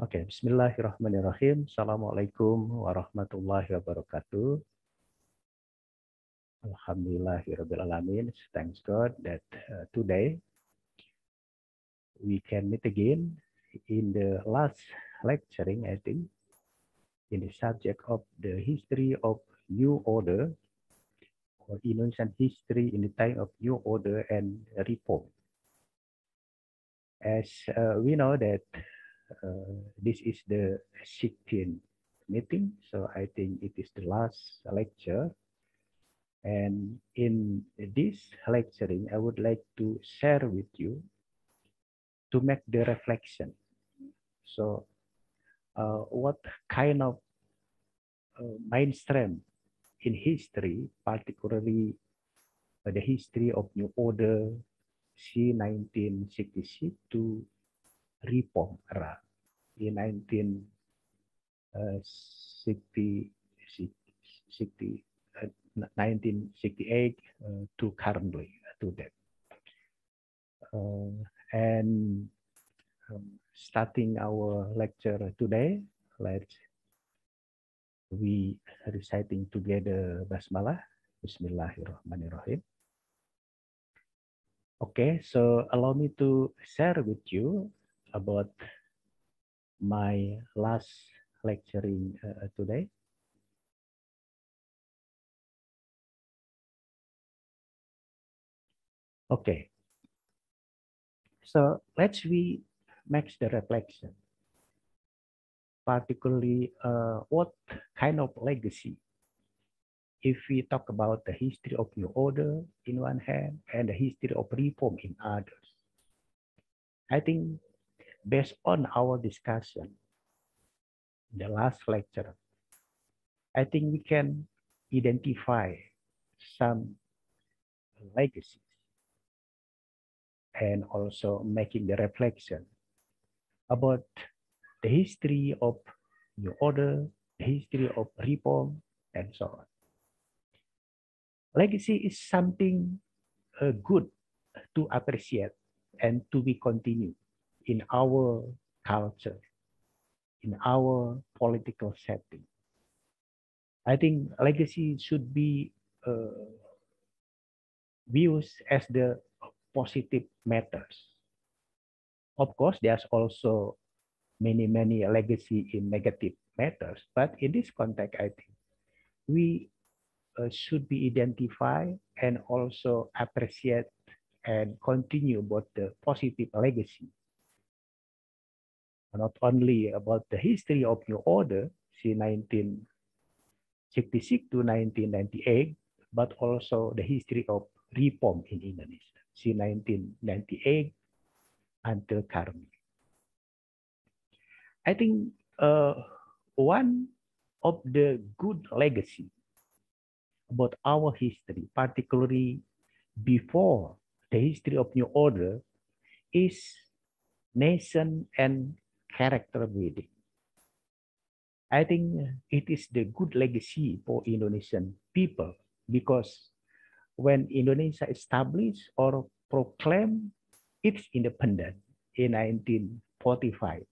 Oke, Bismillahirrahmanirrahim. Assalamualaikum warahmatullahi wabarakatuh. Alhamdulillahirrahmanirrahim. Thanks God that today we can meet again in the last lecturing, I think, in the subject of the history of New Order or Indonesian history in the time of New Order and Reform. As we know that this is the 16th meeting, so I think it is the last lecture. And in this lecturing, I would like to share with you to make the reflection. So what kind of mainstream in history, particularly the history of New Order, C1966 to Reform era in 1968 to currently to that. And starting our lecture today, let's we reciting together Basmalah. Bismillahirrahmanirrahim. Okay, so allow me to share with you about my last lecturing today. Okay, so let's we make the reflection, particularly what kind of legacy. If we talk about the history of New Order in one hand and the history of reform in others, I think based on our discussion in the last lecture, I think we can identify some legacies and also making the reflection about the history of New Order, the history of reform, and so on. Legacy is something good to appreciate and to be continued in our culture, in our political setting. I think legacy should be viewed as the positive matters. Of course, there's also many legacy in negative matters, but in this context, I think we should be identified and also appreciate and continue about the positive legacy. Not only about the history of New Order, see 1966 to 1998, but also the history of reform in Indonesia, see 1998 until currently. I think one of the good legacy about our history, particularly before the history of New Order, is nation and character building. I think it is the good legacy for Indonesian people because when Indonesia established or proclaimed its independence in 1945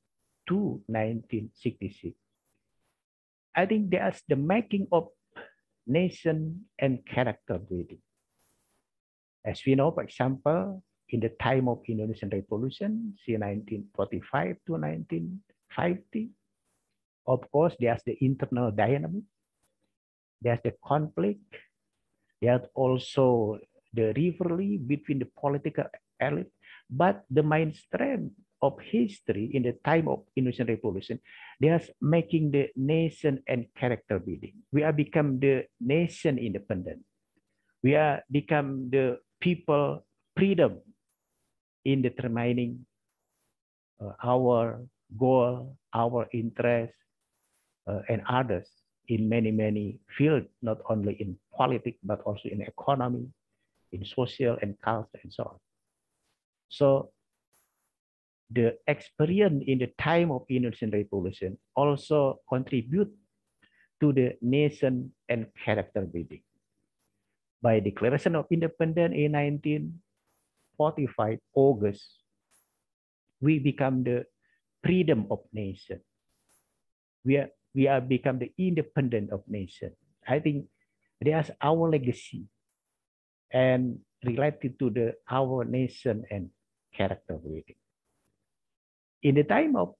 to 1966, I think there's the making of nation and character building. As we know, for example, in the time of Indonesian Revolution, see 1945 to 1950, of course, there's the internal dynamic, there's the conflict, there's also the rivalry between the political elite, but the mainstream of history in the time of Indonesian Revolution, there's making the nation and character building. We are become the nation independent. We are become the people freedom in determining our goal, our interest, and others in many fields, not only in politics, but also in economy, in social and culture, and so on. So the experience in the time of Indonesian Revolution also contribute to the nation and character building. By Declaration of Independence in 1945, August, we become the freedom of nation. We are become the independent of nation. I think there's our legacy and related to the our nation and character building. In the time of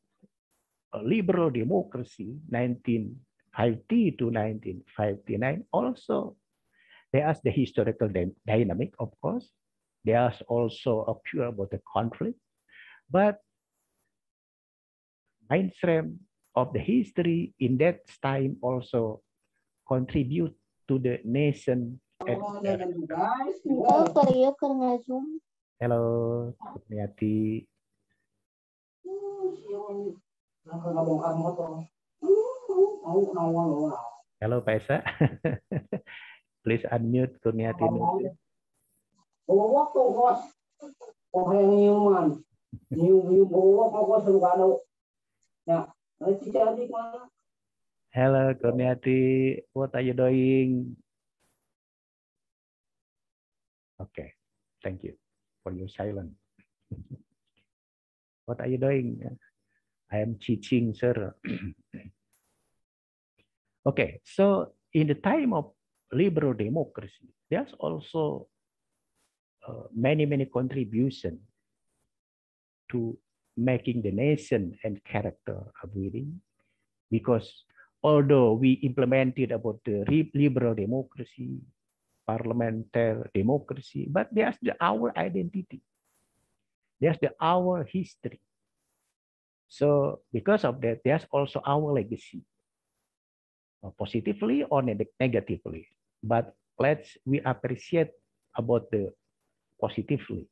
liberal democracy, 1950 to 1959, also there's the historical dynamic, of course. There's also a cure about the conflict, but mainstream of the history in that time also contribute to the nation. Hello, Kurniati. Hello, Pak Esa. Please unmute Kurniati. Hello, Kurniati. What are you doing? Okay, thank you for your silence. What are you doing? I am teaching, sir. Okay, so in the time of liberal democracy, there's also many contributions to making the nation and character building, because although we implemented about the liberal democracy, parliamentary democracy, but there's our identity, there's our history. So because of that, there's also our legacy, positively or negatively. But we appreciate about the positively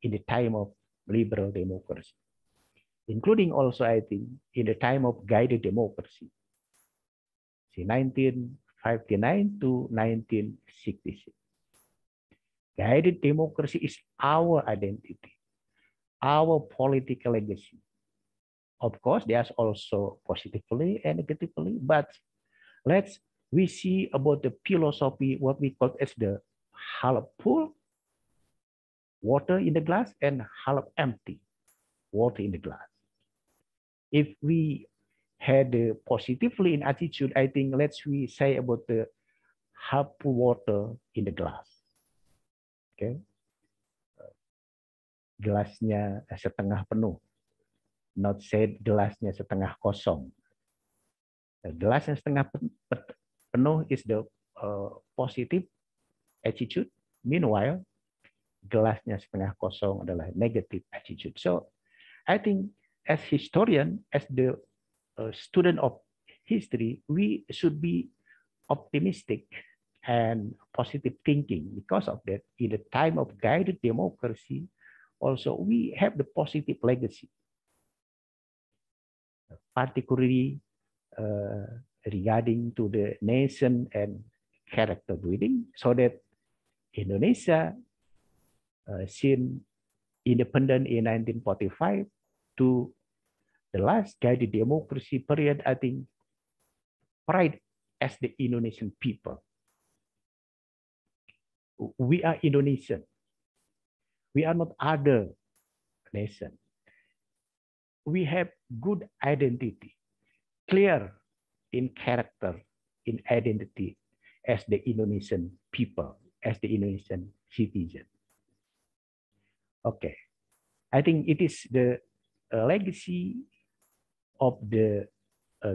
in the time of liberal democracy, including also, I think, in the time of guided democracy, 1959 to 1966. Guided democracy is our identity, our political legacy. Of course, there's also positively and negatively, but we see about the philosophy, what we call as the half full water in the glass and half empty water in the glass. If we had positively in attitude, I think we say about the half full water in the glass. Okay, gelasnya setengah penuh, not said gelasnya setengah kosong. Gelasnya setengah penuh is the positive attitude. Meanwhile, gelasnya setengah kosong adalah negative attitude. So, I think as historian, as the student of history, we should be optimistic and positive thinking. Because of that, in the time of guided democracy, also we have the positive legacy, particularly regarding to the nation and character building, so that Indonesia, since independent in 1945 to the last guided democracy period, I think pride as the Indonesian people. We are Indonesian. We are not other nation. We have good identity, clear in character, in identity as the Indonesian people, as the Indonesian citizen. Okay, I think it is the legacy of the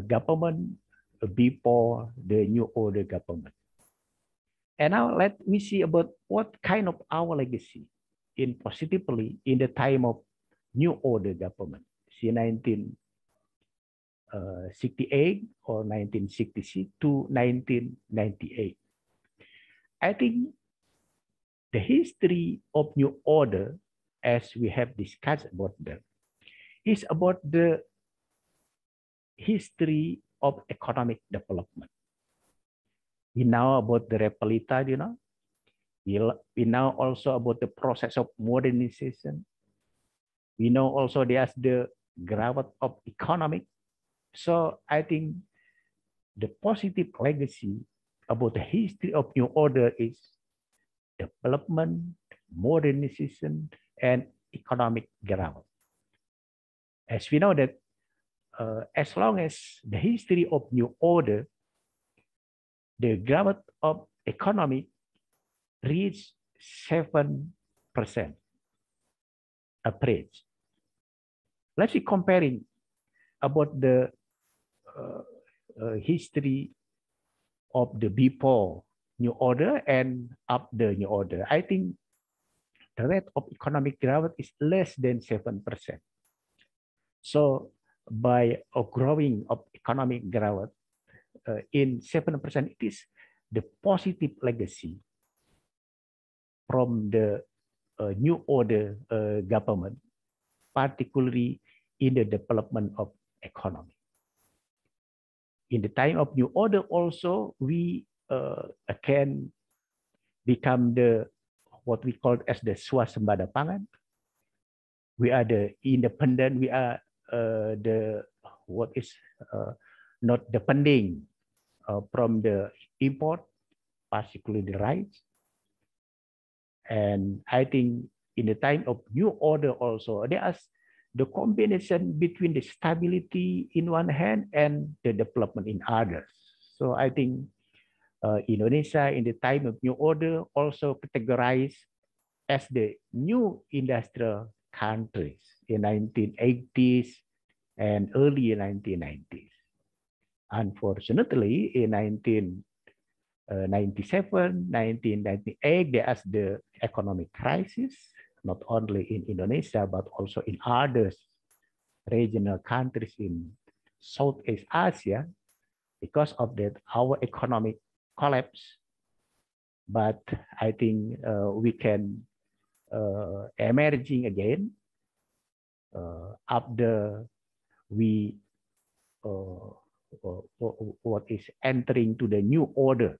government before the new order government. And now let me see about what kind of our legacy in positively in the time of new order government, see 1968 or 1966 to 1998. I think the history of new order, as we have discussed about them, is about the history of economic development. We know about the Repelita, you know. We know also about the process of modernization. We know also there's the growth of economic. So I think the positive legacy about the history of new order is development, modernization, and economic growth. As we know that as long as the history of New Order, the growth of economy reached 7% average. Let's be comparing about the history of the before New Order and after New Order. I think the rate of economic growth is less than 7%. So by a growing of economic growth in 7%, it is the positive legacy from the New Order government, particularly in the development of economy. In the time of New Order also, we can become the what we call as the swasembada pangan. We are the independent. We are the what is not depending from the import, particularly the rice. And I think in the time of New Order also, there is the combination between the stability in one hand and the development in others. So I think Indonesia in the time of New Order also categorized as the new industrial countries in 1980s and early 1990s. Unfortunately, in 1997, 1998, there is the economic crisis, not only in Indonesia, but also in other regional countries in Southeast Asia. Because of that, our economic collapse. But I think we can emerging again after we what is entering to the new order,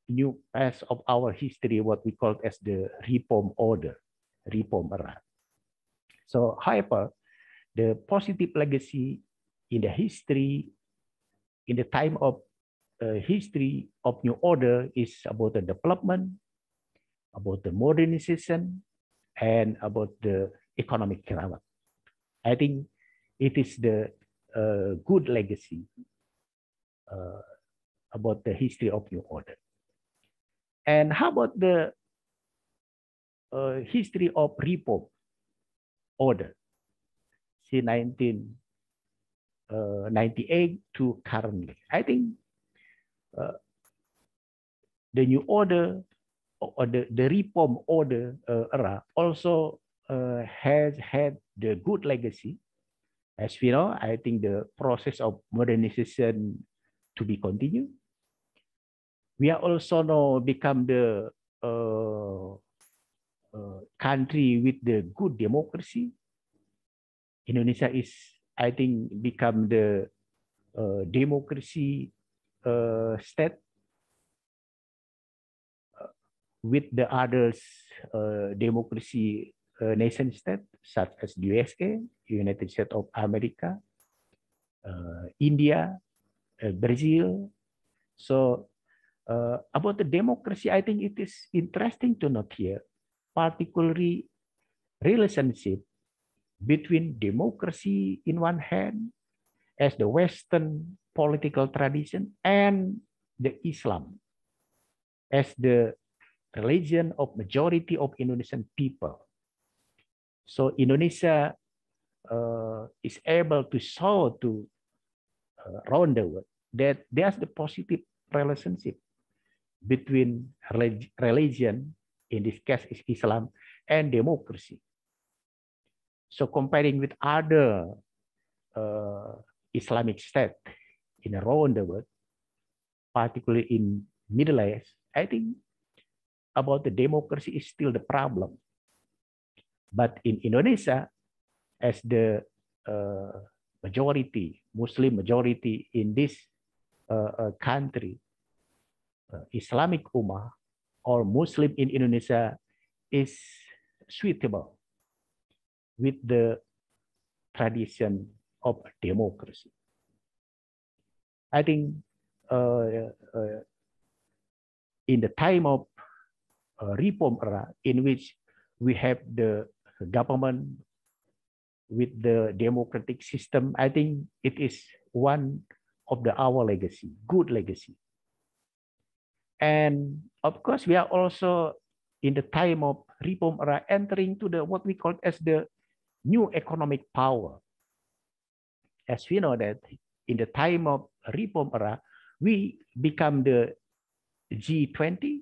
new phase of our history, what we call as the reform order, reform era. So, however, the positive legacy in the history, in the time of history of New Order is about the development, about the modernization, and about the economic growth. I think it is the good legacy about the history of New Order. And how about the history of reform order, since 1998 to currently? I think the New Order or the reform order era also has had the good legacy. As we know, I think the process of modernization to be continued. We are also now become the country with the good democracy. Indonesia is, I think, become the democracy state with the others democracy nation state such as the USA, United States of America, India, Brazil. So about the democracy, I think it is interesting to note here, particularly relationship between democracy in one hand as the Western political tradition and the Islam as the religion of majority of Indonesian people. So Indonesia is able to show to around the world that there's the positive relationship between religion, in this case is Islam, and democracy. So comparing with other Islamic states in around the world, particularly in Middle East, I think about the democracy is still the problem. But in Indonesia, as the majority, Muslim majority in this country, Islamic Ummah or Muslim in Indonesia is suitable with the tradition of democracy. I think in the time of reform era in which we have the government with the democratic system, I think it is one of our legacy, good legacy. And of course, we are also in the time of reform era entering to the what we call as the new economic power. As we know that in the time of reform era, we become the G20,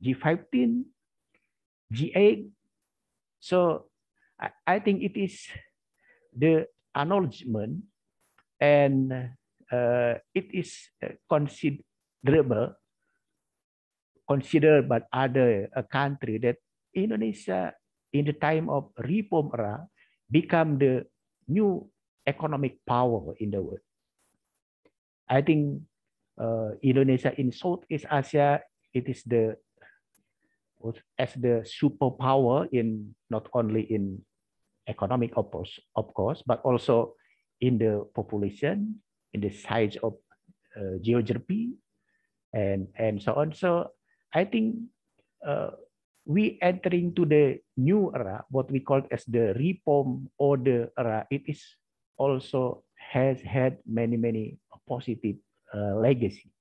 G15, G8. So I think it is the acknowledgement, and it is considered by other country that Indonesia in the time of reform era become the new economic power in the world. I think Indonesia in Southeast Asia, it is as the superpower in not only in economic of course, but also in the population, in the size of geography, and so on. So I think we entering to the new era, what we call as the reform order era. It is also has had many positive legacy.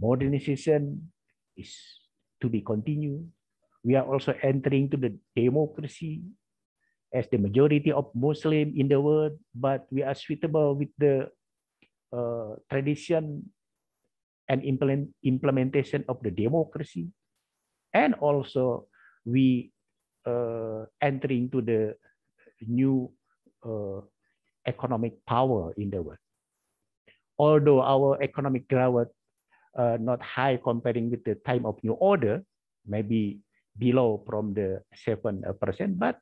Modernization is to be continued. We are also entering to the democracy as the majority of Muslim in the world, but we are suitable with the tradition and implementation of the democracy. And also we entering to the new economic power in the world. Although our economic growth not high comparing with the time of new order, maybe below from the 7%, but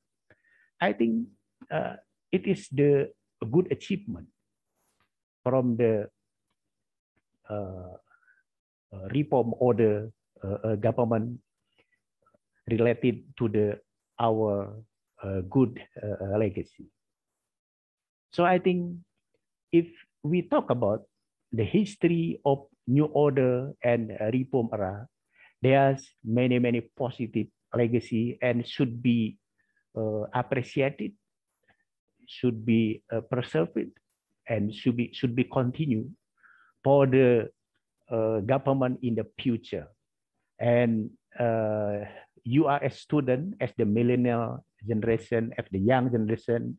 I think it is the good achievement from the reform order government related to our good legacy. So I think if we talk about the history of new order and reform era, there's many positive legacy and should be appreciated, should be preserved, and should be continued for the government in the future. And you are a student, as the millennial generation, as the young generation,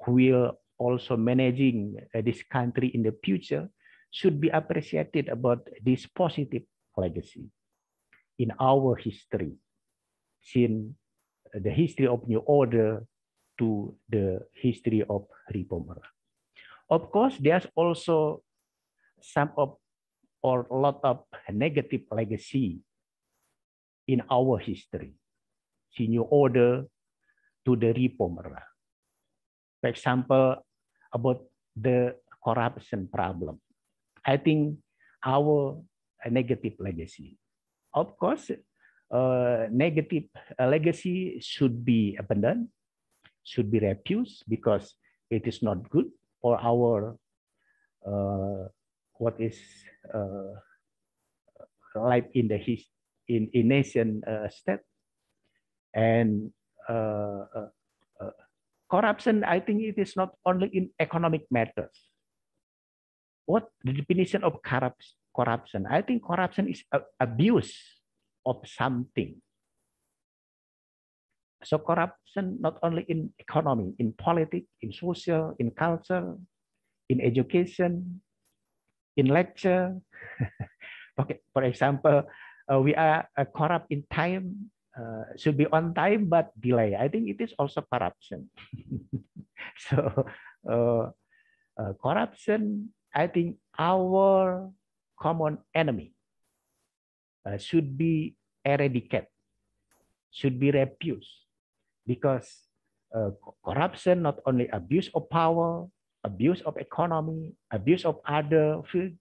who will also managing this country in the future, should be appreciated about this positive legacy in our history, since the history of new order to the history of reform era. Of course, there's also some of or a lot of negative legacy in our history, see new order to the reform era. For example, about the corruption problem. I think our negative legacy. Of course, negative legacy should be abandoned, should be refused because it is not good for our what is life in the in nation state. And corruption, I think it is not only in economic matters. What the definition of corruption? I think corruption is abuse of something. So corruption not only in economy, in politics, in social, in culture, in education, in lecture. Okay, for example, we are corrupt in time, should be on time but delay. I think it is also corruption. So corruption, I think our common enemy should be eradicated, should be refused, because corruption not only abuse of power, abuse of economy, abuse of other fields,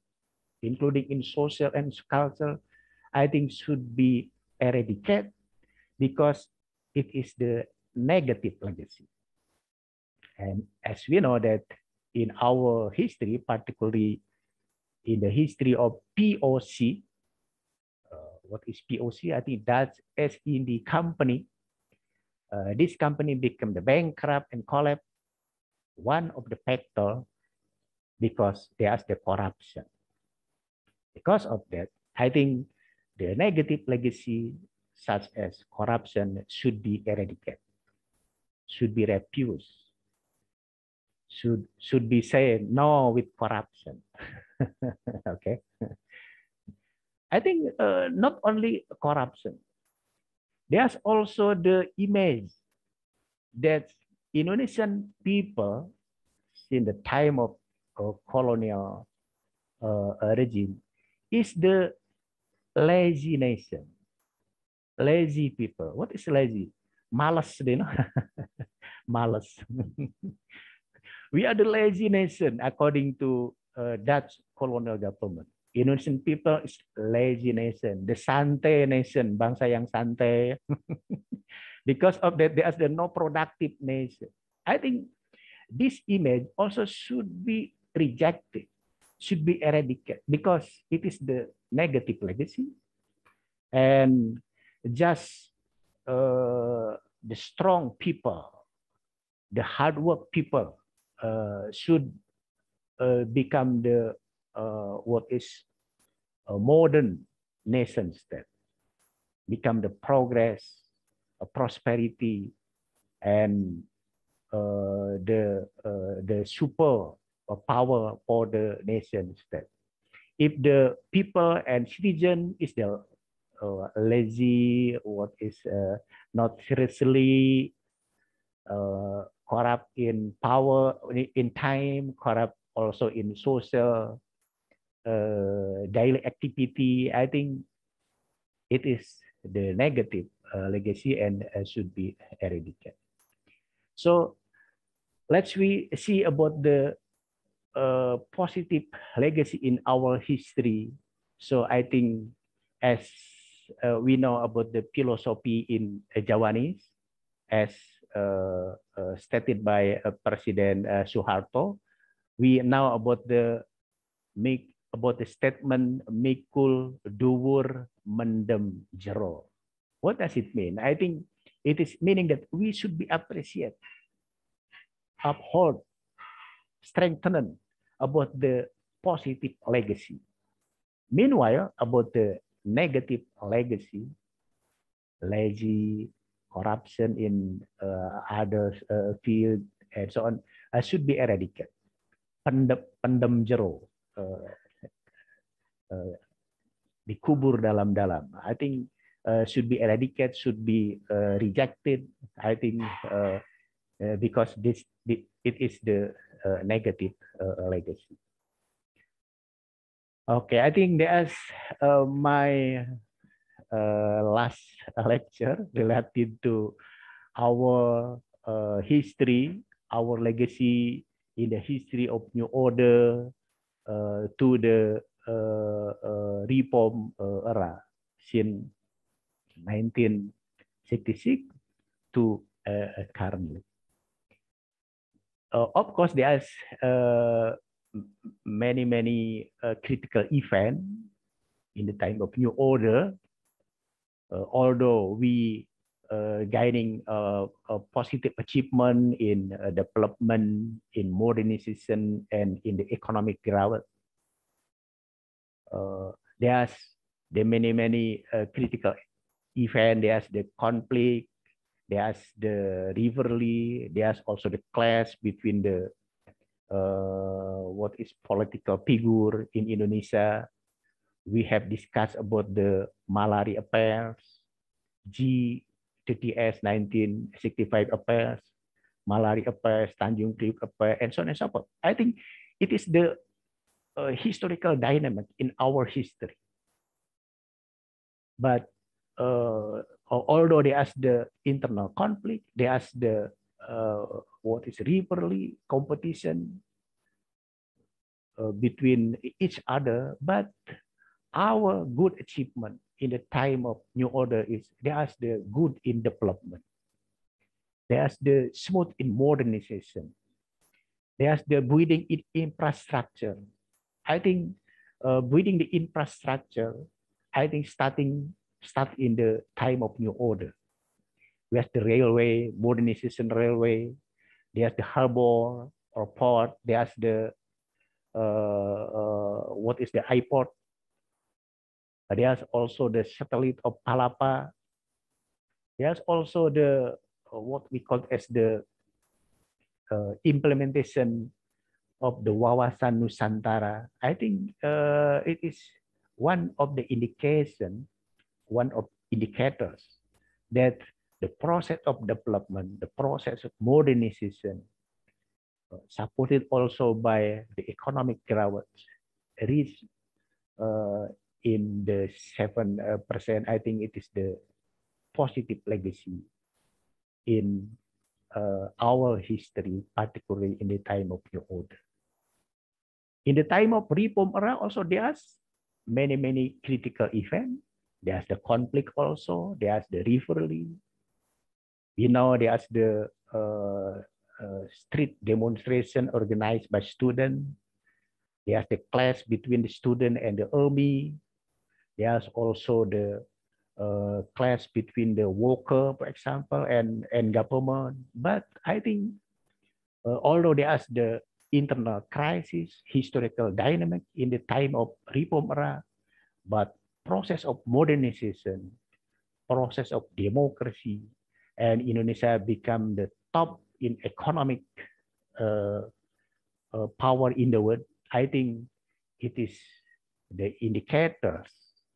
including in social and culture, I think should be eradicated because it is the negative legacy. And as we know that in our history, particularly in the history of POC, what is POC? I think that's as in the company, This company became the bankrupt and collapsed. One of the factors because there's the corruption. Because of that, I think the negative legacy such as corruption should be eradicated, should be refused, should be said no with corruption. Okay. I think not only corruption, there's also the image that Indonesian people in the time of colonial regime is the lazy nation, lazy people. What is lazy? Malas, you know, malas. We are the lazy nation according to Dutch colonial government. Indonesian people is lazy nation, the santai nation, bangsa yang santai. Because of that, there is the no productive nation. I think this image also should be rejected, should be eradicated because it is the negative legacy. And just the strong people, the hard work people should become the what is a modern nation state, become the progress, prosperity, and the super power for the nation state. If the people and citizen is the lazy, what is not seriously corrupt in power, in time, corrupt also in social daily activity, I think it is the negative legacy and should be eradicated. So let's see about the positive legacy in our history. So I think as we know about the philosophy in Javanese, as stated by President Suharto, we know about the statement mikul dhuwur mendem jero. What does it mean? I think it is meaning that we should be appreciated, uphold, strengthen about the positive legacy. Meanwhile, about the negative legacy, lazy, corruption in other field, and so on, should be eradicated. Pendem jero, dikubur dalam-dalam. I think should be eradicated, should be rejected. I think because it is the negative legacy. Okay, I think that's my last lecture related to our history, our legacy in the history of New Order to the reform era since 1966 to currently. Of course, there's many critical events in the time of New Order. Although we gaining a positive achievement in development, in modernization, and in the economic growth, there's the many critical events. There's the conflict. There's the rivalry. There's also the clash between the what is political figure in Indonesia. We have discussed about the Malari affairs, G30S 1965 affairs, Malari affairs, Tanjung Priok affairs, and so on and so forth. I think it is the historical dynamic in our history. But although there's the internal conflict, there's the what is rivalry, competition between each other, but our good achievement in the time of New Order is there's the good in development. There's the smooth in modernization. There's the building in infrastructure. I think building the infrastructure, I think start in the time of New Order. We have the railway, modernization railway. There's the harbor or port. There's the what is the airport. There's also the satellite of Palapa. There's also the what we call as the implementation of the Wawasan Nusantara. I think it is one of the indication, one of indicators that the process of development, the process of modernization, supported also by the economic growth, reach in the 7%. I think it is the positive legacy in our history, particularly in the time of New Order. In the time of reform era, also there's many critical events. There's the conflict also. There's the rivalry. You know, there's the street demonstration organized by students. There's the clash between the student and the army. There's also the clash between the worker, for example, and government. But I think although there's the internal crisis, historical dynamic in the time of reform era, but process of modernization, process of democracy, and Indonesia become the top in economic power in the world. I think it is the indicators,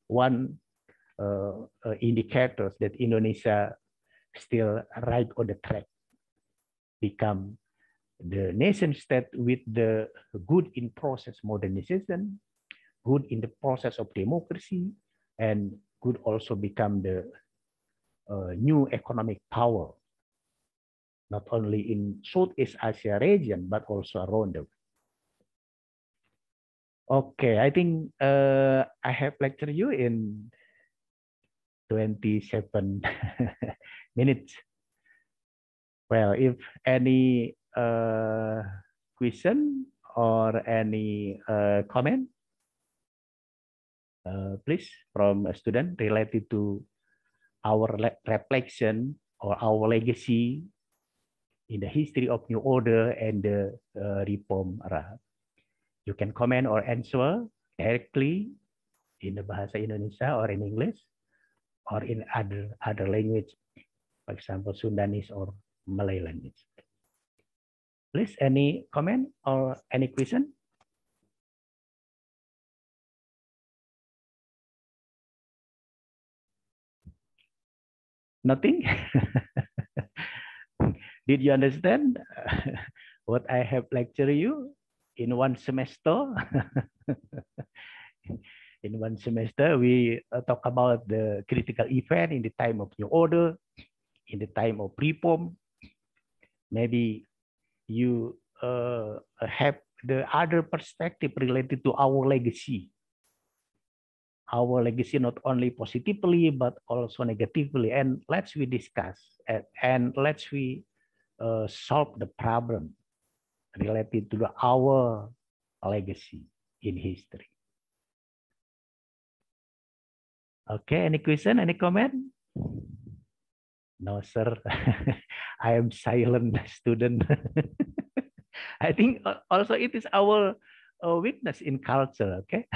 one indicators that Indonesia still right on the track, become the nation state with the good in process modernization, good in the process of democracy, and could also become the new economic power, not only in Southeast Asia region, but also around the world. Okay, I think I have lectured you in 27 minutes. Well, if any question or any comment, please, from a student related to our reflection or our legacy in the history of New Order and the reform era. You can comment or answer directly in the Bahasa Indonesia or in English or in other language, for example, Sundanese or Malay language. Please, any comment or any question? Nothing? Did you understand what I have lectured you in one semester? In one semester, we talk about the critical event in the time of New Order, in the time of reform. Maybe you have the other perspective related to our legacy. Our legacy not only positively, but also negatively. And let's we discuss and let's we solve the problem related to our legacy in history. Okay, any question, any comment? No, sir. I am silent student. I think also it is our weakness in culture, okay?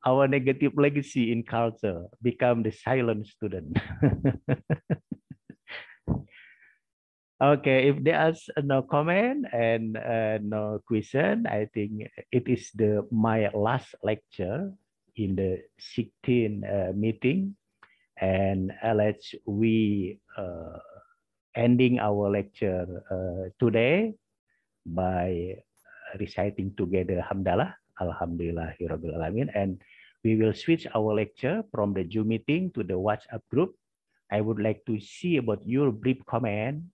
our negative legacy in culture become the silent student. Okay, if there's no comment and no question, I think it is my last lecture in the 16th meeting, and let's we ending our lecture today by reciting together Hamdalah, Alhamdulillahirabbil alamin, and we will switch our lecture from the Zoom meeting to the WhatsApp group. I would like to see about your brief comment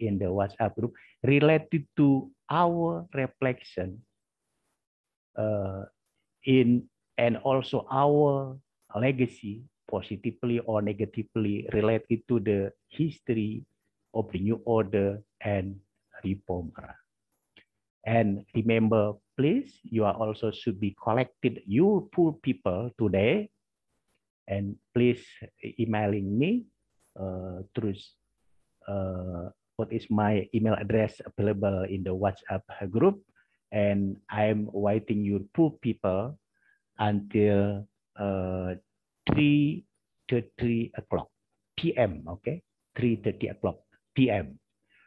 in the WhatsApp group related to our reflection in and also our legacy, positively or negatively related to the history of the New Order and reform era. And remember, please, you are also should be collected your poor people today, and please emailing me terus what is my email address available in the WhatsApp group, and I'm waiting your poor people until 3:30 o'clock p.m. Okay, 3:30 o'clock p.m.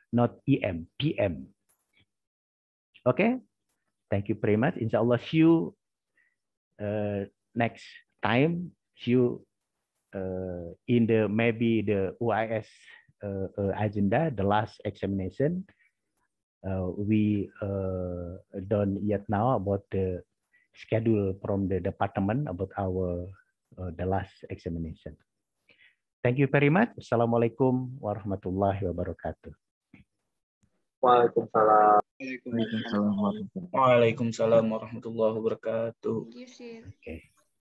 Not EM, PM. Okay, thank you very much. Inshallah, see you next time. See you in the maybe the UIS agenda, the last examination. We don't yet know about the schedule from the department about our the last examination. Thank you very much. Assalamualaikum warahmatullahi wabarakatuh. Waalaikumsalam. Waalaikumsalam warahmatullahi wabarakatuh. Waalaikumsalam warahmatullahi wabarakatuh. Thank you, Sir. Okay.